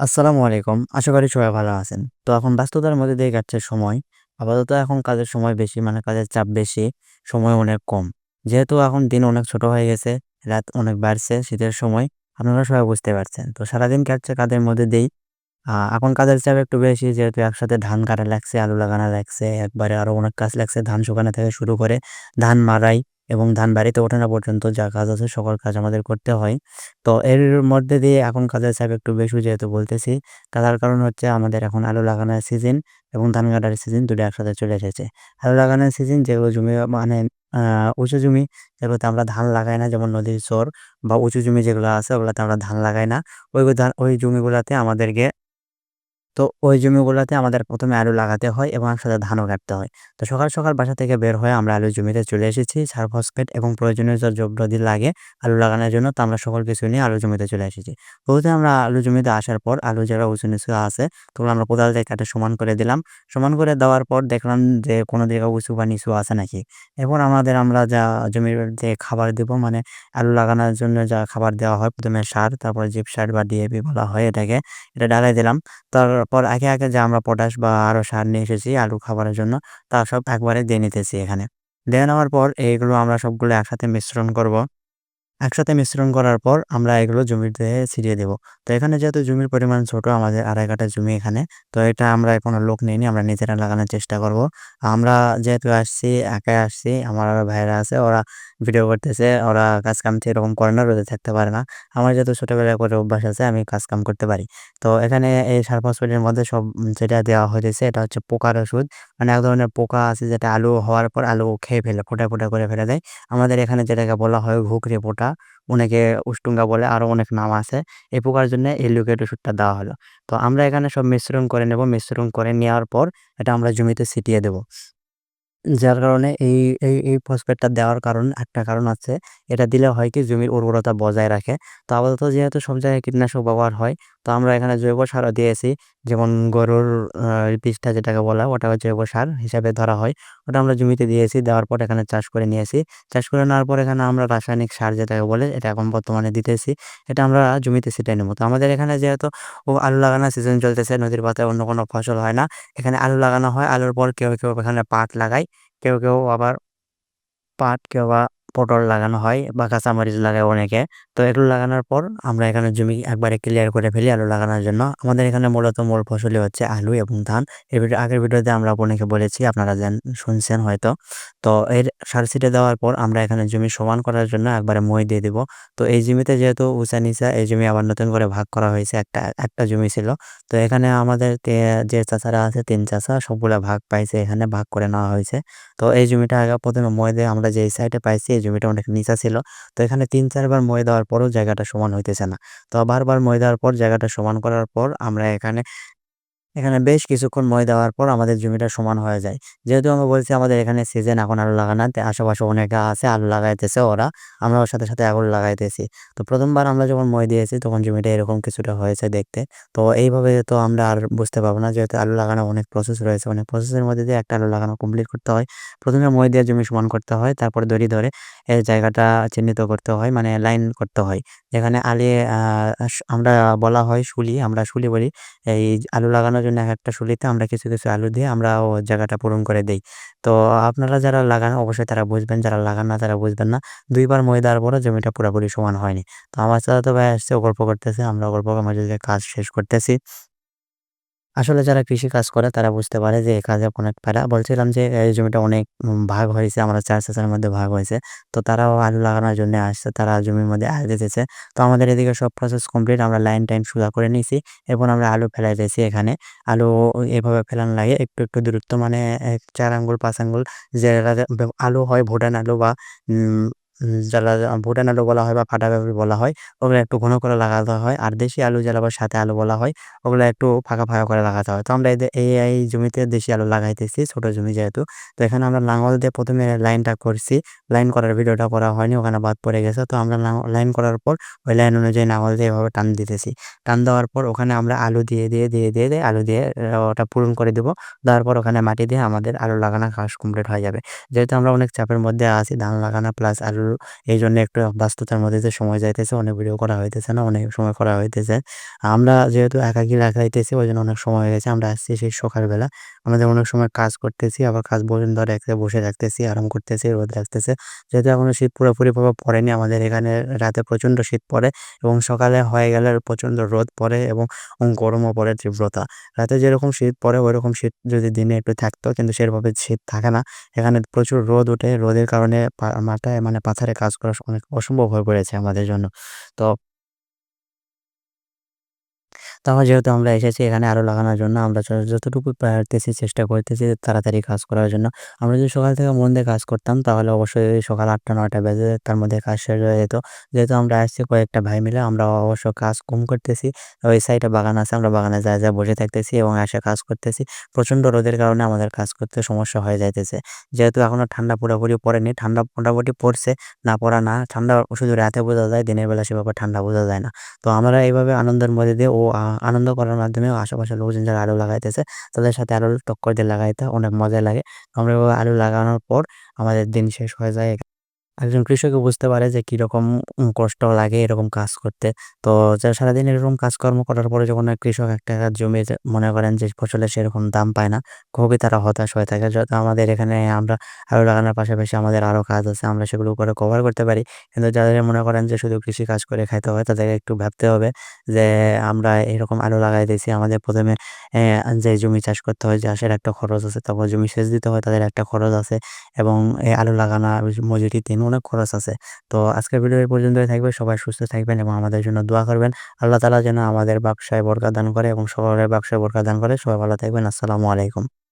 আসসালামু আলাইকুম। আশা করি সবাই ভালো আছেন। তো এখন ব্যস্ততার মধ্যে দিয়ে কাটছে সময়। আপাতত এখন কাজের সময় বেশি মানে কাজের চাপ বেশি, সময় অনেক কম। যেহেতু এখন দিন অনেক ছোট হয়ে গেছে, রাত অনেক বাড়ছে, শীতের সময় আপনারা সবাই বুঝতে পারছেন। তো সারাদিন কাটছে কাজের মধ্যে দিয়েই। এখন কাজের চাপ একটু বেশি যেহেতু একসাথে ধান কাটা লাগছে, আলু লাগানো লাগছে, একবারে আরো অনেক কাজ লাগছে। ধান শুকানো থেকে শুরু করে ধান মাড়াই এবং ধান বাড়িতে ওঠানো পর্যন্ত যা কাজ আছে সকল কাজ আমাদের করতে হয়। তো এর মধ্যে দিয়ে এখন কাজের চাপ একটু বেশি যেহেতু বলতেছি, তার কারণ হচ্ছে আমাদের এখন আলু লাগানোর সিজন এবং ধান কাটার সিজন ২ টা একসাথে চলে এসেছে। আলু লাগানোর সিজন যেগুলো জমি মানে আ উঁচু জমি যেগুলোতে আমরা ধান লাগাই না যেমন নদীর চর বা উঁচু জমি যেগুলো আছে ওগুলাতে আমরা ধান লাগাই না। ওই জমিগুলাতে আমাদেরকে ওই জমিগুলাতে আমাদের ১ম এ আলু লাগাতে হয় এবং একসাথে ধানও কাটতে হয়। তো সকাল বাসা থেকে বের হয়ে আমরা আলুর জমিতে চলে এসেছি। সার, ফসফেট এবং প্রয়োজনীয় যা দ্রব্যাদি লাগে আলু লাগানোর জন্য তো আমরা সকল কিছু নিয়ে আলুর জমিতে চলে এসেছি। শুরুতে আমরা আলুর জমিতে আসার পর আলু যারা উঁচু-নিচু আছে তো ওগুলো আমরা কোদাল দিয়ে কেটে সমান করে দিলাম। সমান করে দেওয়ার পর দেখলাম যে কোনো জায়গায় উঁচু বা নিচু আছে নাকি। এরপর আমরা যা জমির যে খাবার দিব মানে আলু লাগানোর জন্য যা খাবার দেওয়া হয় ১ম এ সার, তারপর জিপ সার বা ডিএপি বলা হয় এটাকে, এটা ঢালাই দিলাম। তারপর একে যে আমরা পটাশ বা আরো সার নিয়ে এসেছি আলু খাবারের জন্য, তা সব একবারে দিয়ে নিতেছি এখানে। দিয়ে নেওয়ার পর এইগুলো আমরা সবগুলো একসাথে মিশ্রণ করব। একসাথে মিশ্রণ করার পর আমরা এগুলো জমিতে ছিটিয়ে দেব। তো এখানে যেহেতু জমির পরিমাণ ছোট আমাদের ২.৫ কাঠা জমি এখানে। তো এটা আমরা কোনো লোক নেইনি। আমরা নিজেরা লাগানোর চেষ্টা করব। আমরা যেহেতু আসছি, একাই আসছি, আমার আরো ভাইয়েরা আছে ওরা ভিডিও করতেছে। ওরা কাজ-কাম তো এরকম করে না, রোদে থাকতে পারে না। আমার যেহেতু ছোটবেলায় করে অভ্যাস আছে আমি কাজ-কাম করতে পারি। তো এখানে এই সার ফসফেটের মধ্যে সব যেটা দেওয়া হইতেছে এটা হচ্ছে পোকার ওষুধ। মানে এক ধরনের পোকা আছে যেটা আলু হওয়ার পর আলু খেয়ে ফেলে, ফোঁটা করে ফেলে দেয়। আমাদের এখানে যেটাকে বলা হয় ঘুঘরি পোঁটা, অনেকে উষ্টুঙ্গা বলে, আরো অনেক নাম আছে। এই পোকার জন্য এই লিকুইড ওষুধটা দেওয়া হলো। তো আমরা এখানে সব মিশ্রণ করে নেব। মিশ্রণ করে নেওয়ার পর এটা আমরা জমিতে ছিটিয়ে দেব। যার কারণে এই ফসফেটটা দেওয়ার একটা কারণ আছে। এটা দিলে হয় কি জমির উর্বরতা বজায় রাখে। তো আপাতত যেহেতু সব জায়গায় কীটনাশক ব্যবহার হয়, তো আমরা এখানে জৈব সারও দিয়েছি। যেমন গরুর পিষ্টা যেটাকে বলা হয় ওটা জৈব সার হিসাবে ধরা হয়। ওটা আমরা জমিতে দিয়েছি। দেওয়ার পর এখানে চাষ করে নিয়েছি। চাষ করে নেওয়ার পর এখানে আমরা রাসায়নিক সার যেটাকে বলে এটা এখন বর্তমানে দিতেছি। এটা আমরা জমিতে ছিটিয়ে নেব। তো আমাদের এখানে যেহেতু আলু লাগানোর সিজন চলতেছে, নদীর পাড়ে অন্য কোনো ফসল হয় না। এখানে আলু লাগানো হয়। আলুর পর কেউ এখানে পাট লাগায়। কেউ আবার কেউ বা পটল লাগানো হয় বা কাঁচামরিচ লাগায় অনেকে। তো এগুলো লাগানোর পর আমরা এখানে জমি একবারে ক্লিয়ার করে ফেলি আলু লাগানোর জন্য। আমাদের এখানে মূলত মূল ফসলই হচ্ছে আলু এবং ধান। আগের ভিডিওতে আমরা আপনাকে বলেছি আপনারা শুনছেন হয়তো। তো এর সার ছিটে দেওয়ার পর আমরা এখানে জমি সমান করার জন্য একবারে মই দিয়ে দিব। তো এই জমিতে যেহেতু উঁচা-নিচা এই জমি আবার নতুন করে ভাগ করা হয়েছে। একটা জমি ছিল। তো এখানে আমাদের যে চাচারা আছে ৩ চাচা সবগুলা ভাগ পাইছে এখানে ভাগ করে নেওয়া হয়েছে। তো এই জমিটা আগে ১ম এ মই দিয়ে আমরা যেই সাইডে পাইছি এই জমিটা অনেক নিচা ছিল। তো এখানে ৩-৪ বার মই দেওয়ার পরেও জায়গাটা সমান হইতেছে না। তো বারবার মই দেওয়ার পর জায়গাটা সমান করার পর আমরা এখানে বেশ কিছুক্ষণ মই দেওয়ার পর আমাদের জমিটা সমান হয়ে যায়। যেহেতু আমি বলছি আমাদের এখানে সিজন এখন আলু লাগানোর, তাই আশেপাশে অনেকে আছে আলু লাগাইতেছে ওরা। আমরাও সাথে আলু লাগাইতেছি। তো ১ম বার আমরা যখন মই দিয়েছি তখন জমিটা এরকম কিছুটা হয়েছে দেখতে। তো এইভাবে তো আমরা আর বুঝতে পারব না যেহেতু আলু লাগানোর অনেক প্রসেস রয়েছে। অনেক প্রসেসের মধ্যে দিয়ে একটা আলু লাগানো কমপ্লিট করতে হয়। ১ম এ মই দিয়ে জমি সমান করতে হয়। তারপরে দড়ি ধরে এই জায়গাটা চিহ্নিত করতে হয় মানে লাইন করতে হয়। যেখানে আলি আ আমরা বলা হয় শুলি, আমরা শুলি বলি। এই আলু লাগানোর জন্য একেকটা শুলিতে আমরা কিছু আলু দিয়ে আমরা ও জায়গাটা পূরণ করে দেই। তো আপনারা যারা লাগান অবশ্যই তারা বুঝবেন, যারা লাগান না তারা বুঝবেন না। ২ বার মই দেওয়ার পরেও জমিটা পুরাপুরি সমান হয়নি। তো আমার চাচাতো ভাই আসছে ও গল্প করতেছে, আমরা গল্পের মাঝে যে কাজ শেষ করতেছি। আসলে যারা কৃষি কাজ করে তারা বুঝতে পারে যে এই কাজে অনেক প্যারা। বলছিলাম যে এই জমিটা অনেক ভাগ হয়েছে, আমরা ৪ চাচার মধ্যে ভাগ হয়েছে। তো তারাও আলু লাগানোর জন্য আসছে। তারা জমির মধ্যে আল দিতেছে। তো আমাদের এদিকে সব প্রসেস কমপ্লিট। আমরা লাইন-টাইন সোজা করে নিছি। এরপর আমরা আলু ফেলাই দিয়েছি এখানে। আলু এভাবে ফেলানো লাগে একটু দূরত্ব মানে ৪ আঙ্গুল ৫ আঙ্গুল যে আলু হয় ভুটান আলু বা উম যারা ভুটান আলু বলা হয় বা ফাটা কপি বলা হয়, ওগুলো একটু ঘন করে লাগাতে হয়। আর দেশি আলু যারা আবার সাথে আলু বলা হয় ওগুলা একটু ফাঁকা করে লাগাতে হয়। তো আমরা এই জমিতে দেশি আলু লাগাইতেছি, ছোট জমি যেহেতু। তো এখানে আমরা লাঙ্গল দিয়ে ১ম এ লাইনটা করছি। লাইন করার ভিডিওটা করা হয়নি, ওখানে বাদ পড়ে গেছে। তো আমরা লাইন করার পর ওই লাইন অনুযায়ী লাঙ্গল দিয়ে এভাবে টান দিতেছি। টান দেওয়ার পর ওখানে আমরা আলু দিয়ে আলু দিয়ে ওটা পূরণ করে দিব। দেওয়ার পর ওখানে মাটি দিয়ে আমাদের আলু লাগানোর কাজ কমপ্লিট হয়ে যাবে। যেহেতু আমরা অনেক চাপের মধ্যে আছি, ধান লাগানো প্লাস আলু এইজন্য একটু ব্যস্ততার মধ্যে দিয়ে সময় যাইতেছে। অনেক ভিডিও করা হইতেছে না, অনেক সময় করা হইতেছে। আমরা যেহেতু একাকী লাগাইতেছি ওইজন্য অনেক সময় হয়ে গেছে। আমরা আসছি সেই সকালবেলা। আমাদের অনেক সময় কাজ করতেছি, আবার কাজ পর্যন্ত ধরে বসে থাকতেছি, আরাম করতেছি, রোদ লাগতেছে। যেহেতু এখনো শীত পুরোপুরি প্রভাব পড়েনি, আমাদের এখানে রাতে প্রচণ্ড শীত পড়ে এবং সকালে হয়ে গেলে প্রচণ্ড রোদ পড়ে এবং গরমও পড়ে তীব্রতা। রাতে যেরকম শীত পড়ে ওইরকম শীত যদি দিনে একটু থাকতো, কিন্তু সেভাবে শীত থাকে না। এখানে প্রচুর রোদ ওঠে। রোদের কারণে মাথায় মানে পাথরে কাজ করা অনেক অসম্ভব হয়ে পড়েছে আমাদের জন্য। তো যেহেতু আমরা এসেছি এখানে আলো লাগানোর জন্য, আমরা যতটুকু পারতেছি চেষ্টা করতেছি তাড়াতাড়ি কাজ করার জন্য। আমরা যদি সকাল থেকে মন দিয়ে কাজ করতাম তাহলে অবশ্যই সকাল ৮ঃ০০-৯ঃ০০ বেজে তার মধ্যে কাজ শেষ হয়ে যেত। যেহেতু আমরা আসছি কয়েকটা ভাই মিলে, আমরা অবশ্য কাজ কম করতেছি। ওই সাইডে বাগান আছে, আমরা বাগানে যায়ে বসে থাকতেছি এবং এসে কাজ করতেছি। প্রচণ্ড রোদের কারণে আমাদের কাজ করতে সমস্যা হয়ে যাইতেছে। যেহেতু এখনো ঠান্ডা পুরোপুরি পড়েনি, ঠান্ডা মোটামুটি পড়ছে, না পড়া না। ঠান্ডা শুধু রাতে বোঝা যায়, দিনের বেলা সেভাবে ঠান্ডা বোঝা যায় না। তো আমরা এইভাবে আনন্দের মধ্যে দিয়ে আনন্দ করার মাধ্যমে আশেপাশের লোকজন যারা আলু লাগাইতেছে তাদের সাথে আলু টক্কর দিয়ে লাগাইতে অনেক মজা লাগে। আমরা এভাবে আলু লাগানোর পর আমাদের দিন শেষ হয়ে যায়। একজন কৃষকও বুঝতে পারে যে কিরকম কষ্ট লাগে এরকম কাজ করতে। তো সারাদিন এরকম কাজকর্ম করার পরে যখন কৃষক একটা জমিতে মনে করেন যে ফসলের সেরকম দাম পায় না, খুবই তারা হতাশ হয়ে থাকে। যত আমাদের এখানে আমরা আলু লাগানোর পাশাপাশি আমাদের আরও কাজ আছে, আমরা সেগুলো করে কভার করতে পারি। কিন্তু যাদের মনে করেন যে শুধু কৃষি কাজ করে খাইতে হয় তাদেরকে একটু ভাবতে হবে যে আমরা এরকম আলু লাগাই দিয়েছি। আমাদের ১ম এ যে জমি চাষ করতে হয়, চাষের একটা খরচ আছে। তারপর জমি সেচ দিতে হয়, তাদের একটা খরচ আছে এবং এই আলু লাগানো মজুরি দিন অনেক খরচ আছে। তো আজকের ভিডিও এই পর্যন্তই থাকবে। সবাই সুস্থ থাকবেন এবং আমাদের জন্য দোয়া করবেন। আল্লাহ তাআলা যেন আমাদের ব্যবসায় বরকত দান করে এবং সকলের ব্যবসায় বরকত দান করে। সবাই ভালো থাকবেন। আসসালামু আলাইকুম।